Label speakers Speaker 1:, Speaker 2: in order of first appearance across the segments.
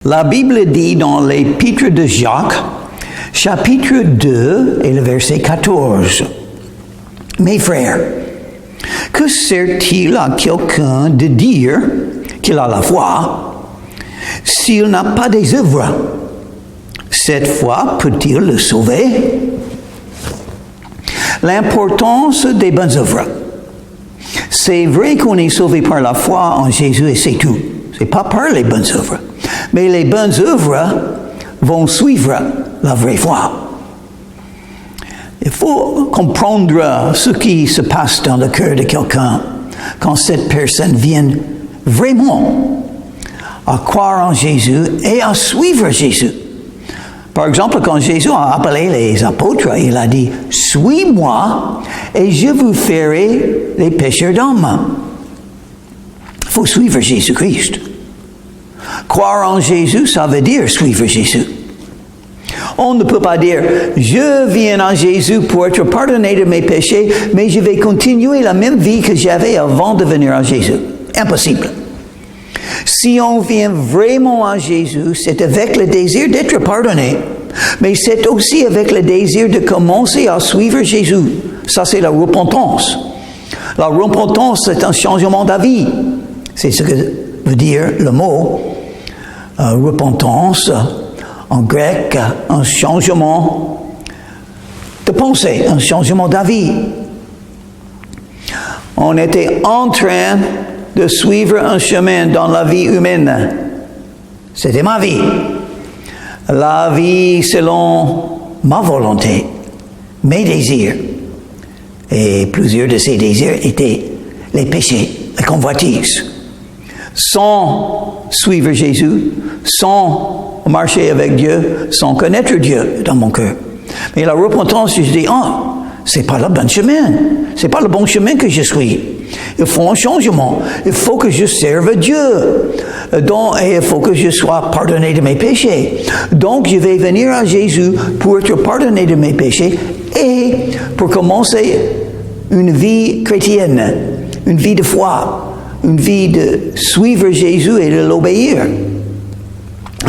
Speaker 1: La Bible dit dans l'Épître de Jacques, chapitre 2 et le verset 14. Mes frères, que sert-il à quelqu'un de dire qu'il a la foi s'il n'a pas des œuvres? Cette foi peut-il le sauver? L'importance des bonnes œuvres. C'est vrai qu'on est sauvé par la foi en Jésus et c'est tout. C'est pas par les bonnes œuvres. Mais les bonnes œuvres vont suivre la vraie foi. Il faut comprendre ce qui se passe dans le cœur de quelqu'un quand cette personne vient vraiment à croire en Jésus et à suivre Jésus. Par exemple, quand Jésus a appelé les apôtres, il a dit « Suis-moi et je vous ferai les pécheurs d'hommes ». Il faut suivre Jésus-Christ. Croire en Jésus, ça veut dire suivre Jésus. On ne peut pas dire « Je viens à Jésus pour être pardonné de mes péchés, mais je vais continuer la même vie que j'avais avant de venir à Jésus ». Impossible. Si on vient vraiment à Jésus, c'est avec le désir d'être pardonné, mais c'est aussi avec le désir de commencer à suivre Jésus. Ça, c'est la repentance. La repentance, c'est un changement d'avis. C'est ce que veut dire le mot repentance, en grec, un changement de pensée, un changement d'avis. On était en train de suivre un chemin dans la vie humaine. C'était ma vie. La vie selon ma volonté, mes désirs. Et plusieurs de ces désirs étaient les péchés, la convoitise. Sans suivre Jésus, sans marcher avec Dieu, sans connaître Dieu dans mon cœur. Mais la repentance, je dis, c'est pas le bon chemin. C'est pas le bon chemin que je suis. Il faut un changement. Il faut que je serve Dieu. Et il faut que je sois pardonné de mes péchés. Donc, je vais venir à Jésus pour être pardonné de mes péchés et pour commencer une vie chrétienne, une vie de foi, une vie de suivre Jésus et de l'obéir.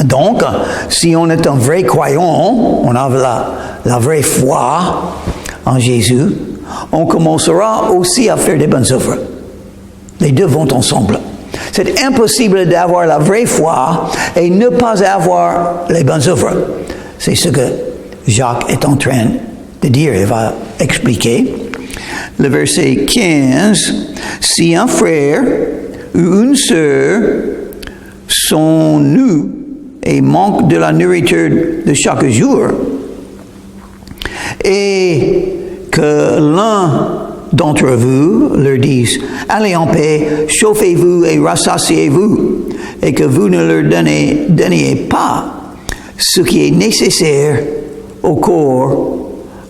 Speaker 1: Donc, si on est un vrai croyant, on a la vraie foi en Jésus, on commencera aussi à faire des bonnes œuvres. Les deux vont ensemble. C'est impossible d'avoir la vraie foi et ne pas avoir les bonnes œuvres. C'est ce que Jacques est en train de dire. Il va expliquer. Le verset 15. Si un frère ou une sœur sont nus et manquent de la nourriture de chaque jour, et que l'un d'entre vous leur dise « Allez en paix, chauffez-vous et rassasiez-vous » et que vous ne leur donniez pas ce qui est nécessaire au corps,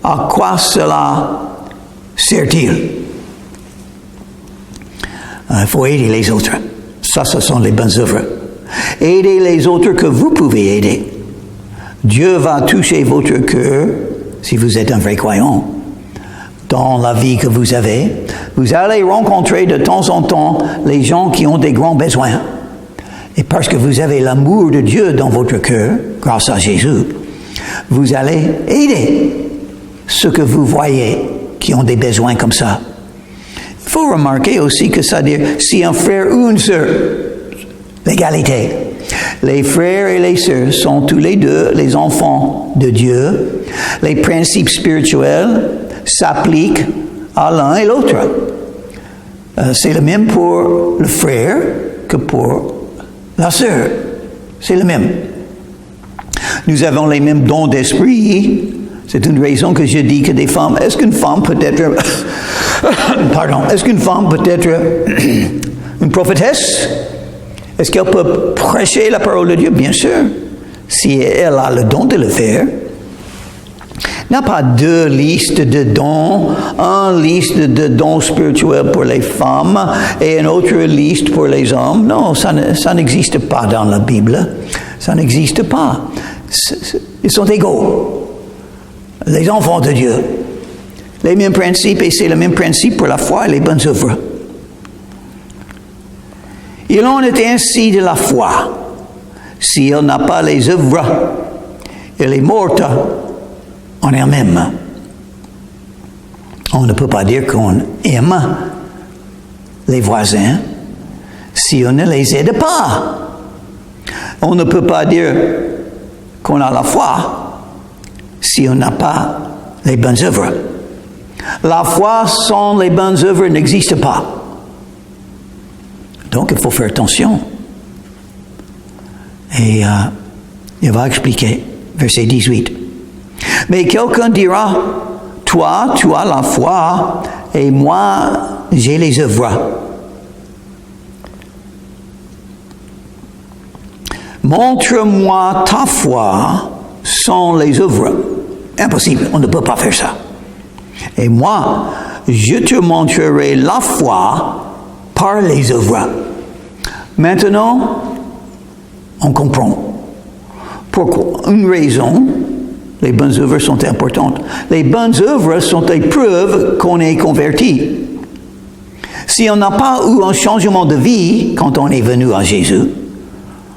Speaker 1: à quoi cela sert-il? Il faut aider les autres. Ça, ce sont les bonnes œuvres. Aidez les autres que vous pouvez aider. Dieu va toucher votre cœur si vous êtes un vrai croyant. Dans la vie que vous avez, vous allez rencontrer de temps en temps les gens qui ont des grands besoins. Et parce que vous avez l'amour de Dieu dans votre cœur, grâce à Jésus, vous allez aider ceux que vous voyez qui ont des besoins comme ça. Il faut remarquer aussi que ça veut dire si un frère ou une sœur, l'égalité. Les frères et les sœurs sont tous les deux les enfants de Dieu. Les principes spirituels s'appliquent à l'un et l'autre. C'est le même pour le frère que pour la sœur. C'est le même. Nous avons les mêmes dons d'esprit. C'est une raison que je dis que des femmes... Est-ce qu'une femme peut être... Est-ce qu'une femme peut être une prophétesse? Est-ce qu'elle peut prêcher la parole de Dieu? Bien sûr. Si elle a le don de le faire. Il n'y a pas deux listes de dons. Une liste de dons spirituels pour les femmes et une autre liste pour les hommes. Non, ça n'existe pas dans la Bible. Ça n'existe pas. Ils sont égaux. Les enfants de Dieu. Les mêmes principes, et c'est le même principe pour la foi et les bonnes œuvres. Il en est ainsi de la foi. si elle n'a pas les œuvres, elle est morte en elle-même. On ne peut pas dire qu'on aime les voisins si on ne les aide pas. On ne peut pas dire qu'on a la foi si on n'a pas les bonnes œuvres. La foi sans les bonnes œuvres n'existe pas. Donc, il faut faire attention. Et il va expliquer, verset 18. Mais quelqu'un dira, toi, tu as la foi, et moi, j'ai les œuvres. Montre-moi ta foi sans les œuvres. Impossible, on ne peut pas faire ça. Et moi, je te montrerai la foi par les œuvres. Maintenant, on comprend pourquoi. Une raison, les bonnes œuvres sont importantes. Les bonnes œuvres sont des preuves qu'on est converti. Si on n'a pas eu un changement de vie quand on est venu à Jésus,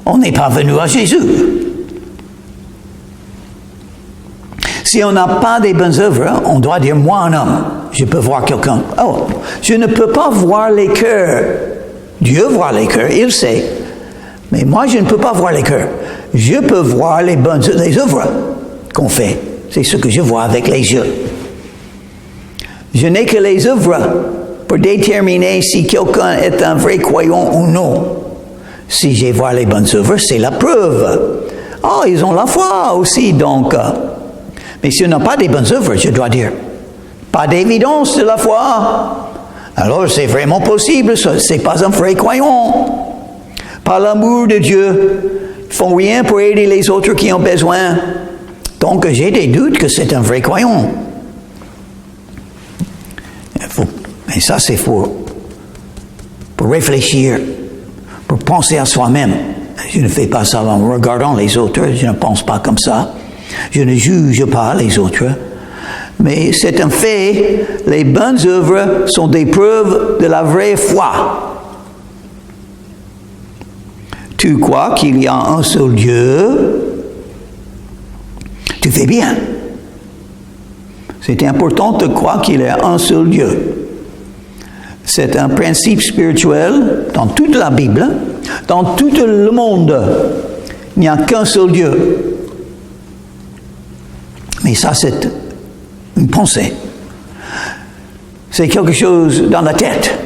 Speaker 1: on n'est pas venu à Jésus. Si on n'a pas des bonnes œuvres, on doit dire, moi un homme, je peux voir quelqu'un. Oh, je ne peux pas voir les cœurs. Dieu voit les cœurs, il sait. Mais moi, je ne peux pas voir les cœurs. Je peux voir les œuvres qu'on fait. C'est ce que je vois avec les yeux. Je n'ai que les œuvres pour déterminer si quelqu'un est un vrai croyant ou non. Si je vois les bonnes œuvres, c'est la preuve. Oh, ils ont la foi aussi, donc. Mais si on n'a pas des bonnes œuvres, je dois dire, pas d'évidence de la foi. Alors c'est vraiment possible, c'est pas un vrai croyant. Par l'amour de Dieu, ils font rien pour aider les autres qui ont besoin. Donc j'ai des doutes que c'est un vrai croyant. Mais ça c'est pour réfléchir, pour penser à soi-même. Je ne fais pas ça en regardant les autres, je ne pense pas comme ça. Je ne juge pas les autres. Mais c'est un fait, les bonnes œuvres sont des preuves de la vraie foi. Tu crois qu'il y a un seul Dieu, tu fais bien. C'est important de croire qu'il y a un seul Dieu. C'est un principe spirituel dans toute la Bible, dans tout le monde. Il n'y a qu'un seul Dieu. Mais ça, c'est une pensée. C'est quelque chose dans la tête.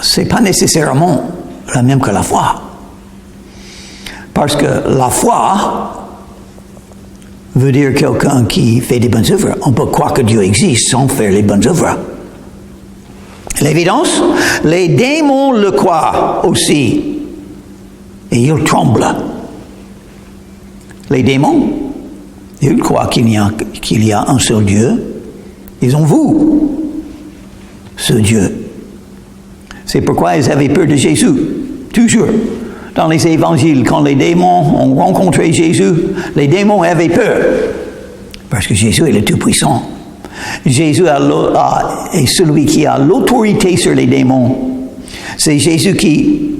Speaker 1: C'est pas nécessairement la même que la foi. Parce que la foi veut dire quelqu'un qui fait des bonnes œuvres. On peut croire que Dieu existe sans faire les bonnes œuvres. L'évidence, les démons le croient aussi. Et ils tremblent. Les démons, ils croient qu'il y a un seul Dieu. Ils ont vu ce Dieu. C'est pourquoi ils avaient peur de Jésus. Toujours. Dans les évangiles, quand les démons ont rencontré Jésus, les démons avaient peur. Parce que Jésus est le Tout-Puissant. Jésus est celui qui a l'autorité sur les démons. C'est Jésus qui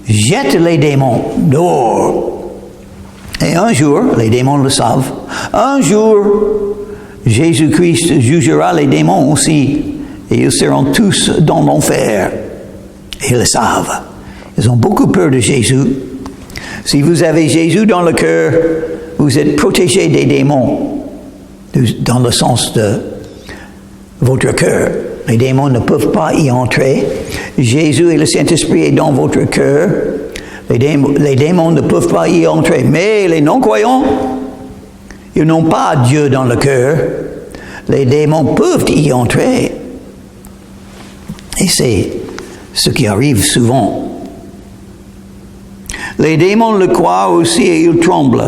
Speaker 1: jette les démons dehors. Et un jour, les démons le savent, un jour, Jésus-Christ jugera les démons aussi, et ils seront tous dans l'enfer. Et ils le savent. Ils ont beaucoup peur de Jésus. Si vous avez Jésus dans le cœur, vous êtes protégé des démons, dans le sens de votre cœur. Les démons ne peuvent pas y entrer. Jésus et le Saint-Esprit sont dans votre cœur. Les démons ne peuvent pas y entrer. Mais les non-croyants, ils n'ont pas Dieu dans le cœur. Les démons peuvent y entrer. Et c'est ce qui arrive souvent. Les démons le croient aussi et ils tremblent.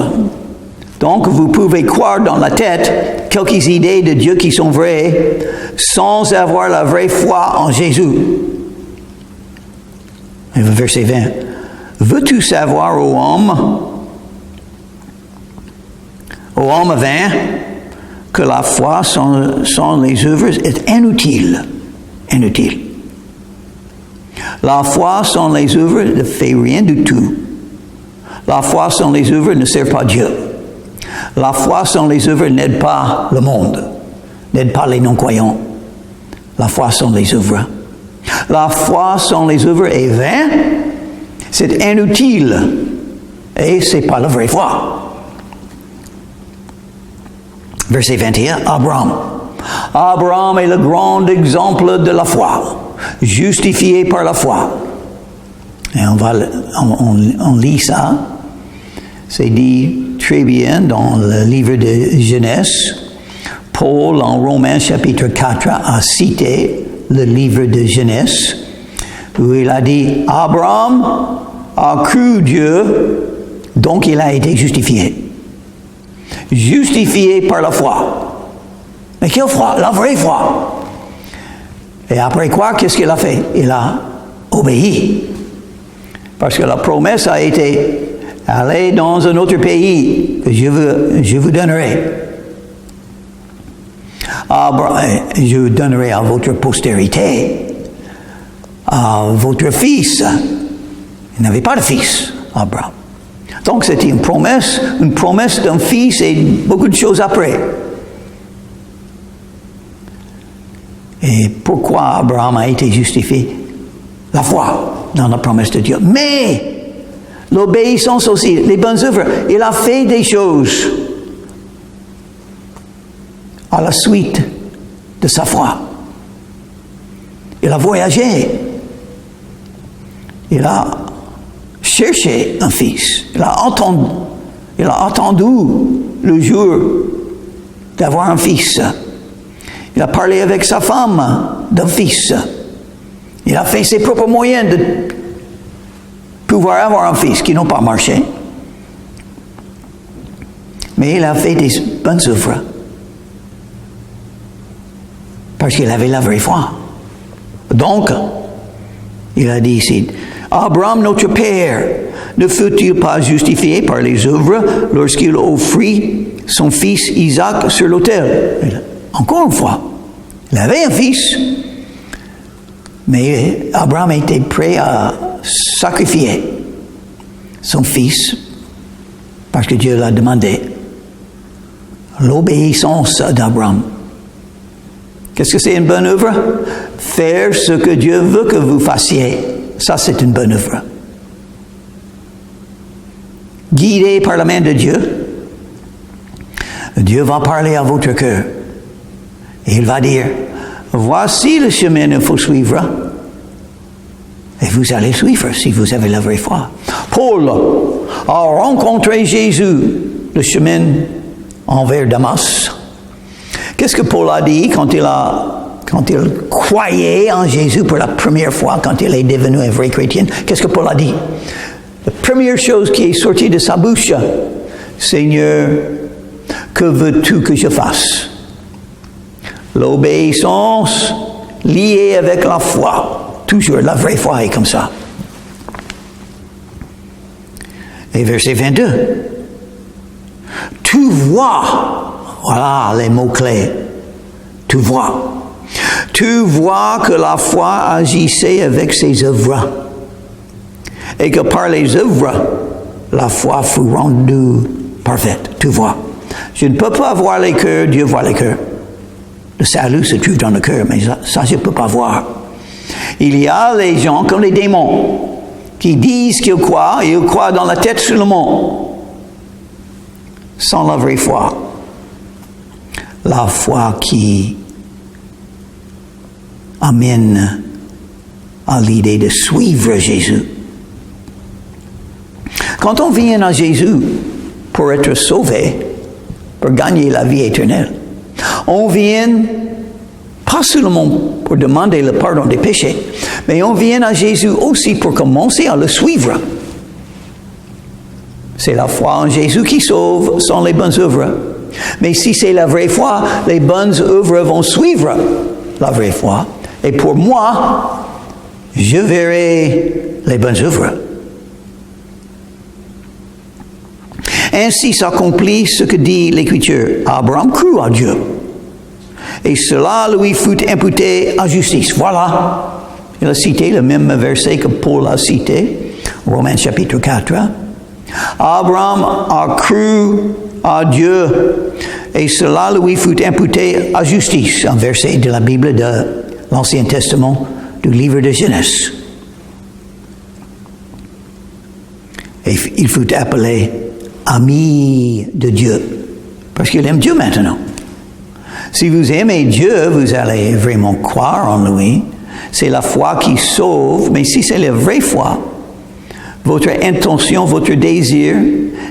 Speaker 1: Donc vous pouvez croire dans la tête quelques idées de Dieu qui sont vraies sans avoir la vraie foi en Jésus. Verset 20. Veux-tu savoir, ô homme vain, que la foi sans les œuvres est inutile. Inutile. La foi sans les œuvres ne fait rien du tout. La foi sans les œuvres ne sert pas Dieu. La foi sans les œuvres n'aide pas le monde, n'aide pas les non-croyants. La foi sans les œuvres. La foi sans les œuvres est vain, c'est inutile, et c'est pas la vraie foi. Verset 21, Abraham. Abraham est le grand exemple de la foi, justifié par la foi. Et on lit ça. C'est dit très bien dans le livre de Genèse. Paul, en Romains chapitre 4, a cité le livre de Genèse, où il a dit, Abraham a cru Dieu, donc il a été justifié. Justifié par la foi. Mais quelle foi? La vraie foi. Et après quoi, qu'est-ce qu'il a fait? Il a obéi. Parce que la promesse a été, allez dans un autre pays que je vous donnerai. Je vous donnerai à votre postérité, à votre fils. Il n'avait pas de fils, Abraham. Donc c'était une promesse d'un fils et beaucoup de choses après. Et pourquoi Abraham a été justifié? La foi dans la promesse de Dieu. Mais l'obéissance aussi, les bonnes œuvres, il a fait des choses à la suite de sa foi. Il a voyagé. Il a cherché un fils. Il a attendu le jour d'avoir un fils. Il a parlé avec sa femme d'un fils. Il a fait ses propres moyens de pouvoir avoir un fils qui n'ont pas marché. Mais il a fait des bonnes œuvres. Parce qu'il avait la vraie foi. Donc, il a dit ici, Abraham, notre père, ne fut-il pas justifié par les œuvres lorsqu'il offrit son fils Isaac sur l'autel? Encore une fois, il avait un fils, mais Abraham était prêt à sacrifier son fils parce que Dieu l'a demandé. L'obéissance d'Abraham. Qu'est-ce que c'est une bonne œuvre? Faire ce que Dieu veut que vous fassiez. Ça, c'est une bonne œuvre. Guidé par la main de Dieu, Dieu va parler à votre cœur. Et il va dire, voici le chemin qu'il faut suivre. Et vous allez suivre si vous avez la vraie foi. Paul a rencontré Jésus, le chemin envers Damas. Qu'est-ce que Paul a dit quand il croyait en Jésus pour la première fois, quand il est devenu un vrai chrétien? Qu'est-ce que Paul a dit? La première chose qui est sortie de sa bouche, Seigneur, que veux-tu que je fasse? L'obéissance liée avec la foi. Toujours, la vraie foi est comme ça. Et verset 22. Tu vois, voilà les mots-clés. Tu vois. Tu vois que la foi agissait avec ses œuvres. Et que par les œuvres, la foi fut rendue parfaite. Tu vois. Je ne peux pas voir les cœurs, Dieu voit les cœurs. Le salut se trouve dans le cœur, mais ça je ne peux pas voir. Il y a les gens comme les démons qui disent qu'ils croient, et ils croient dans la tête seulement, sans la vraie foi. La foi qui amène à l'idée de suivre Jésus. Quand on vient à Jésus pour être sauvé, pour gagner la vie éternelle, on vient pas seulement pour demander le pardon des péchés, mais on vient à Jésus aussi pour commencer à le suivre. C'est la foi en Jésus qui sauve sans les bonnes œuvres. Mais si c'est la vraie foi, les bonnes œuvres vont suivre la vraie foi. Et pour moi, je verrai les bonnes œuvres. Ainsi s'accomplit ce que dit l'Écriture. Abraham crut à Dieu. Et cela lui fut imputé à justice. Voilà. Il a cité le même verset que Paul a cité, Romains chapitre 4. Abraham a cru à Dieu et cela lui fut imputé à justice. Un verset de la Bible de l'Ancien Testament du livre de Genèse. Et il fut appelé ami de Dieu parce qu'il aime Dieu maintenant. Si vous aimez Dieu, vous allez vraiment croire en lui. C'est la foi qui sauve, mais si c'est la vraie foi, votre intention, votre désir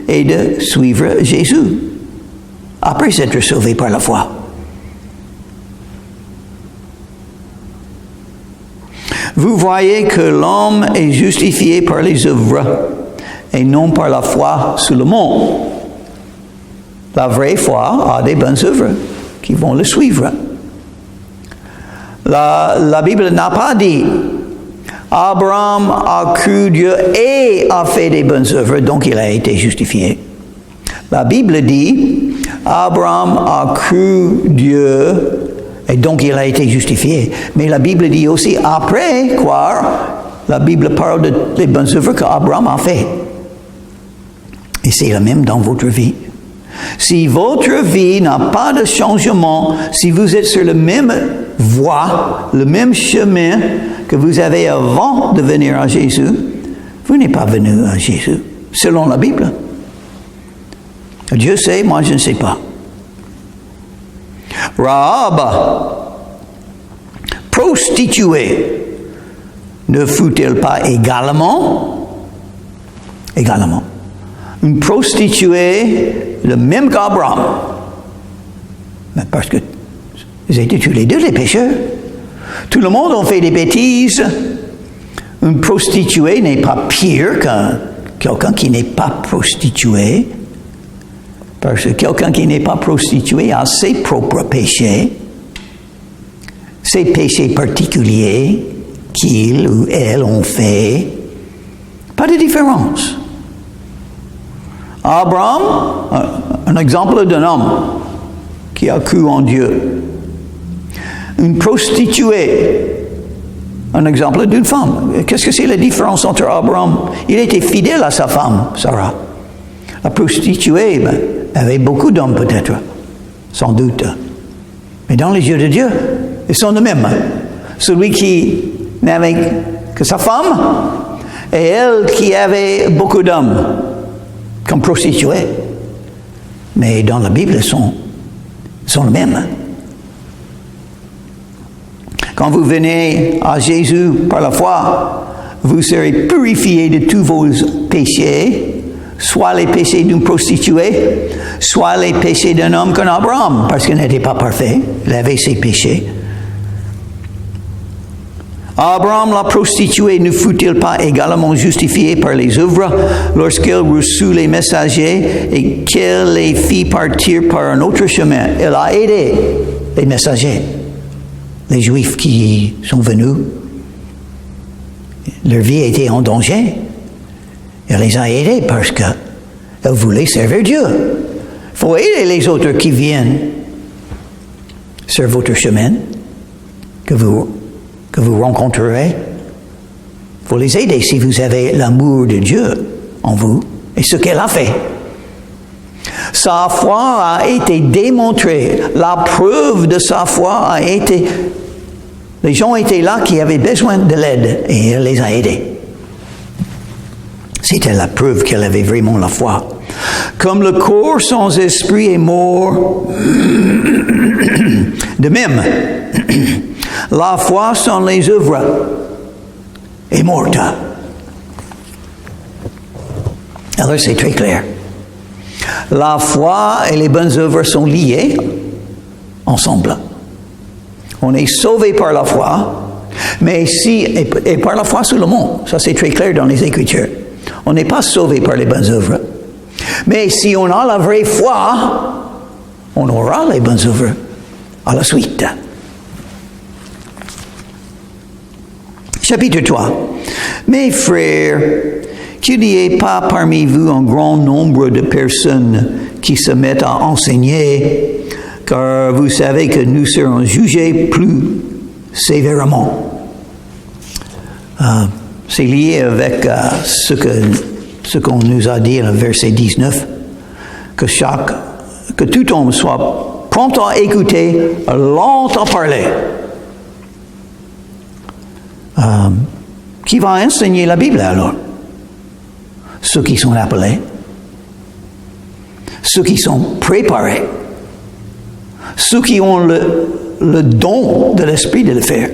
Speaker 1: est de suivre Jésus après être sauvé par la foi. Vous voyez que l'homme est justifié par les œuvres et non par la foi seulement. La vraie foi a des bonnes œuvres qui vont le suivre. La Bible n'a pas dit Abraham a cru Dieu et a fait des bonnes œuvres, donc il a été justifié. La Bible dit Abraham a cru Dieu et donc il a été justifié. Mais la Bible dit aussi après croire, la Bible parle des bonnes œuvres qu'Abraham a fait. Et c'est le même dans votre vie. Si votre vie n'a pas de changement, si vous êtes sur la même voie, le même chemin que vous avez avant de venir à Jésus, vous n'êtes pas venu à Jésus, selon la Bible. Dieu sait, moi je ne sais pas. Rahab, prostituée, ne fut-elle pas également une prostituée, le même qu'Abraham? Parce que ils étaient tous les deux des pécheurs. Tout le monde a fait des bêtises. Une prostituée n'est pas pire qu'un quelqu'un qui n'est pas prostitué. Parce que quelqu'un qui n'est pas prostitué a ses propres péchés, ses péchés particuliers qu'il ou elle ont fait. Pas de différence. Abraham, un exemple d'un homme qui a cru en Dieu. Une prostituée, un exemple d'une femme. Qu'est-ce que c'est la différence entre Abraham? Il était fidèle à sa femme, Sarah. La prostituée avait beaucoup d'hommes peut-être, sans doute. Mais dans les yeux de Dieu, ils sont les mêmes. Celui qui n'avait que sa femme et elle qui avait beaucoup d'hommes comme prostituées. Mais dans la Bible, ils sont les mêmes. Quand vous venez à Jésus par la foi, vous serez purifiés de tous vos péchés, soit les péchés d'une prostituée, soit les péchés d'un homme comme Abraham, parce qu'il n'était pas parfait, il avait ses péchés. Abraham, la prostituée, ne fut-il pas également justifié par les œuvres lorsqu'elle reçut les messagers et qu'elle les fit partir par un autre chemin? Elle a aidé les messagers, les Juifs qui sont venus. Leur vie était en danger. Elle les a aidés parce qu'elle voulait servir Dieu. Il faut aider les autres qui viennent sur votre chemin que vous rencontrerez. Il faut les aider si vous avez l'amour de Dieu en vous et ce qu'elle a fait. Sa foi a été démontrée. La preuve de sa foi a été... Les gens étaient là qui avaient besoin de l'aide et elle les a aidés. C'était la preuve qu'elle avait vraiment la foi. Comme le corps sans esprit est mort, de même, la foi sans les œuvres est morte. Alors c'est très clair. La foi et les bonnes œuvres sont liées ensemble. On est sauvé par la foi, mais et par la foi seulement. Ça c'est très clair dans les Écritures. On n'est pas sauvé par les bonnes œuvres. Mais si on a la vraie foi, on aura les bonnes œuvres à la suite. Chapitre 3. Mes frères, qu'il n'y ait pas parmi vous un grand nombre de personnes qui se mettent à enseigner, car vous savez que nous serons jugés plus sévèrement. C'est lié avec ce que ce qu'on nous a dit dans le verset 19, que tout homme soit prompt à écouter, lent à parler. Qui va enseigner la Bible alors? Ceux qui sont appelés, ceux qui sont préparés, ceux qui ont le don de l'esprit de le faire.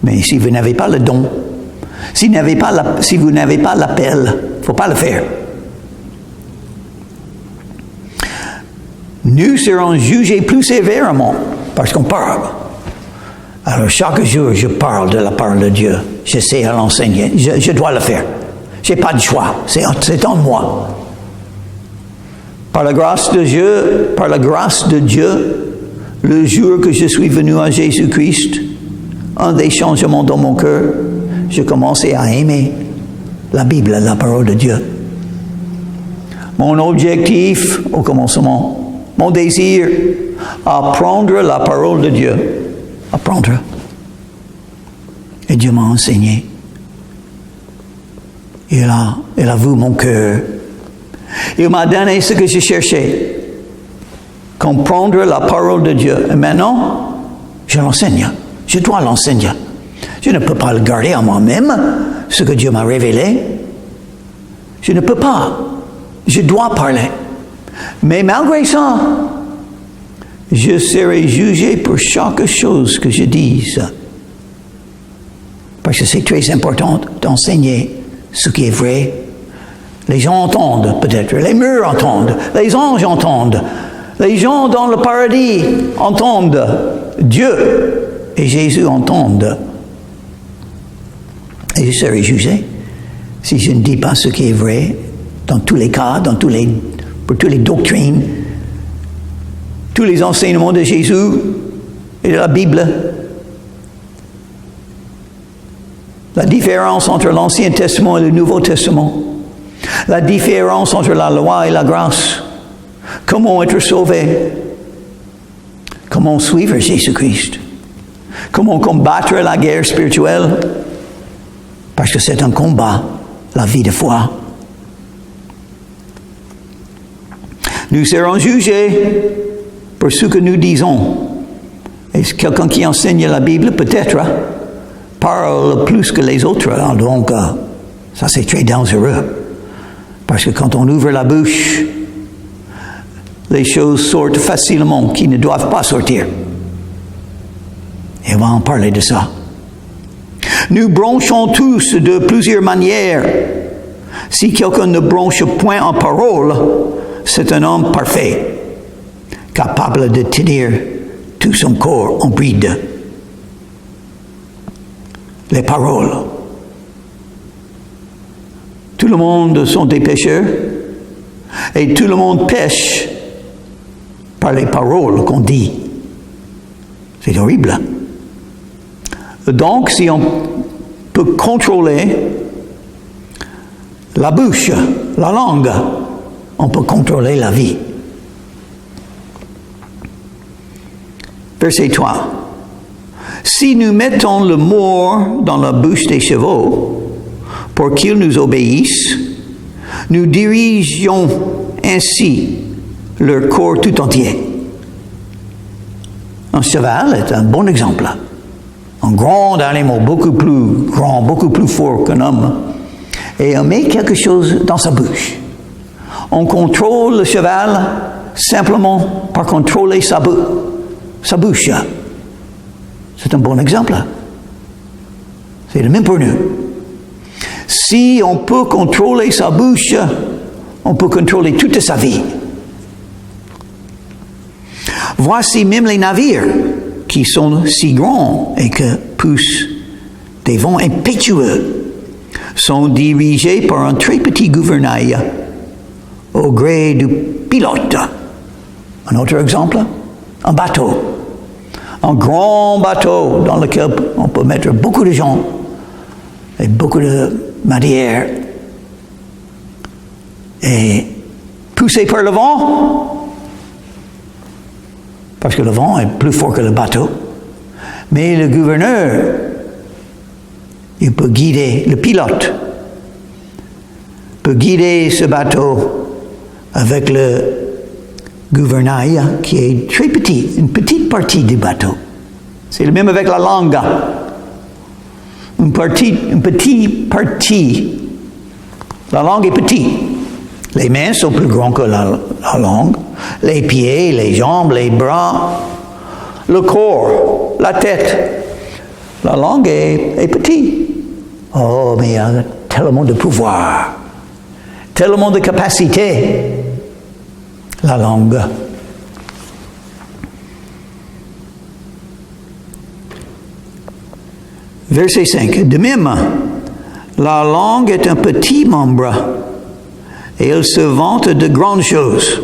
Speaker 1: Mais si vous n'avez pas le don, si vous n'avez pas l'appel, il ne faut pas le faire. Nous serons jugés plus sévèrement parce qu'on parle. Alors chaque jour, je parle de la parole de Dieu. J'essaie à l'enseigner. Je dois le faire. Je n'ai pas de choix. C'est en moi. Par la grâce de Dieu, le jour que je suis venu à Jésus-Christ, un des changements dans mon cœur, je commençais à aimer la Bible, la parole de Dieu. Mon objectif au commencement, mon désir, apprendre la parole de Dieu. Apprendre. Et Dieu m'a enseigné. Il a vu mon cœur. Il m'a donné ce que je cherchais. Comprendre la parole de Dieu. Et maintenant, je l'enseigne. Je dois l'enseigner. Je ne peux pas le garder à moi-même, ce que Dieu m'a révélé. Je ne peux pas. Je dois parler. Mais malgré ça, je serai jugé pour chaque chose que je dise. Parce que c'est très important d'enseigner ce qui est vrai. Les gens entendent peut-être, les murs entendent, les anges entendent, les gens dans le paradis entendent, Dieu et Jésus entendent. Et je serai jugé si je ne dis pas ce qui est vrai dans tous les cas, pour toutes les doctrines, tous les enseignements de Jésus et de la Bible. La différence entre l'Ancien Testament et le Nouveau Testament. La différence entre la loi et la grâce. Comment être sauvé. Comment suivre Jésus-Christ. Comment combattre la guerre spirituelle. Parce que c'est un combat, la vie de foi. Nous serons jugés pour ce que nous disons. Et quelqu'un qui enseigne la Bible, peut-être, parle plus que les autres. Donc, ça c'est très dangereux. Parce que quand on ouvre la bouche, les choses sortent facilement qui ne doivent pas sortir. Et on va en parler de ça. Nous bronchons tous de plusieurs manières. Si quelqu'un ne bronche point en parole, c'est un homme parfait, capable de tenir tout son corps en bride. Les paroles. Tout le monde sont des pécheurs et tout le monde pêche par les paroles qu'on dit. C'est horrible. Donc, si on peut contrôler la bouche, la langue, on peut contrôler la vie. Verset 3. Si nous mettons le mort dans la bouche des chevaux pour qu'ils nous obéissent, nous dirigeons ainsi leur corps tout entier. Un cheval est un bon exemple. Un grand animal, beaucoup plus grand, beaucoup plus fort qu'un homme. Et on met quelque chose dans sa bouche. On contrôle le cheval simplement par contrôler sa bouche. C'est un bon exemple. C'est le même pour nous. Si on peut contrôler sa bouche, on peut contrôler toute sa vie. Voici même les navires qui sont si grands et que poussent des vents impétueux sont dirigés par un très petit gouvernail au gré du pilote. Un autre exemple, un bateau. Un grand bateau dans lequel on peut mettre beaucoup de gens et beaucoup de matière. Et poussé par le vent, parce que le vent est plus fort que le bateau. Mais le gouverneur, il peut guider le pilote peut guider ce bateau avec le gouvernail qui est très petit, une petite partie du bateau. C'est le même avec la langue. Une petite partie. La langue est petite. Les mains sont plus grands que la langue. Les pieds, les jambes, les bras, le corps, la tête. La langue est petite. Oh, mais il y a tellement de pouvoir, tellement de capacité. La langue. Verset 5. De même, la langue est un petit membre et elle se vante de grandes choses.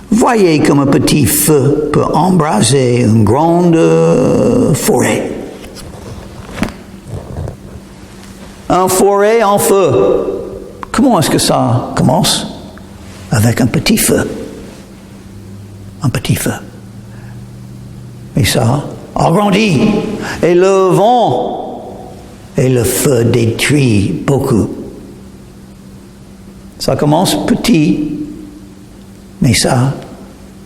Speaker 1: Voyez comme un petit feu peut embraser une grande forêt. Une forêt en feu. Comment est-ce que ça commence? Avec un petit feu. Un petit feu. Et ça agrandit. Et le vent et le feu détruit beaucoup. Ça commence petit, mais ça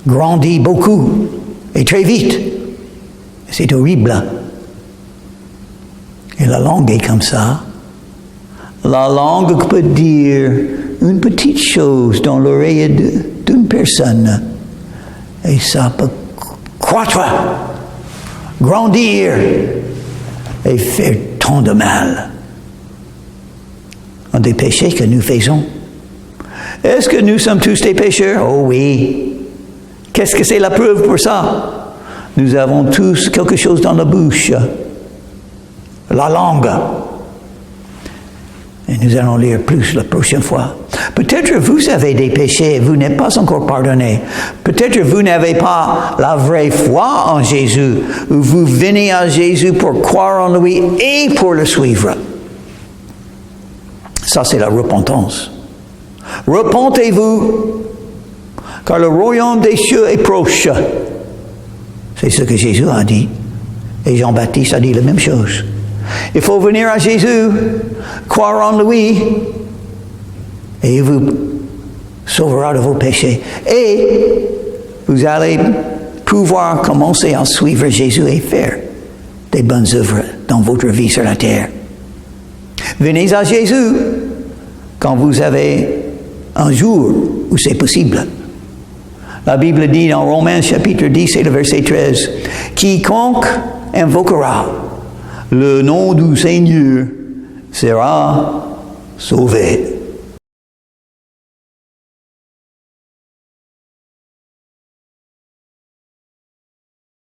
Speaker 1: grandit beaucoup et très vite. C'est horrible. Et la langue est comme ça. La langue peut dire une petite chose dans l'oreille d'une personne et ça peut croître, grandir et faire tant de mal. Un des péchés que nous faisons. Est-ce que nous sommes tous des pécheurs? Oh oui. Qu'est-ce que c'est la preuve pour ça? Nous avons tous quelque chose dans la bouche. La langue. Et nous allons lire plus la prochaine fois. Peut-être vous avez des péchés et vous n'êtes pas encore pardonné. Peut-être vous n'avez pas la vraie foi en Jésus. Ou vous venez à Jésus pour croire en lui et pour le suivre. Ça, c'est la repentance. Repentez-vous, car le royaume des cieux est proche. C'est ce que Jésus a dit. Et Jean-Baptiste a dit la même chose. Il faut venir à Jésus, croire en lui, et il vous sauvera de vos péchés. Et vous allez pouvoir commencer à suivre Jésus et faire des bonnes œuvres dans votre vie sur la terre. Venez à Jésus quand vous avez un jour où c'est possible. La Bible dit dans Romains chapitre 10 et le verset 13, « Quiconque invoquera le nom du Seigneur sera sauvé. »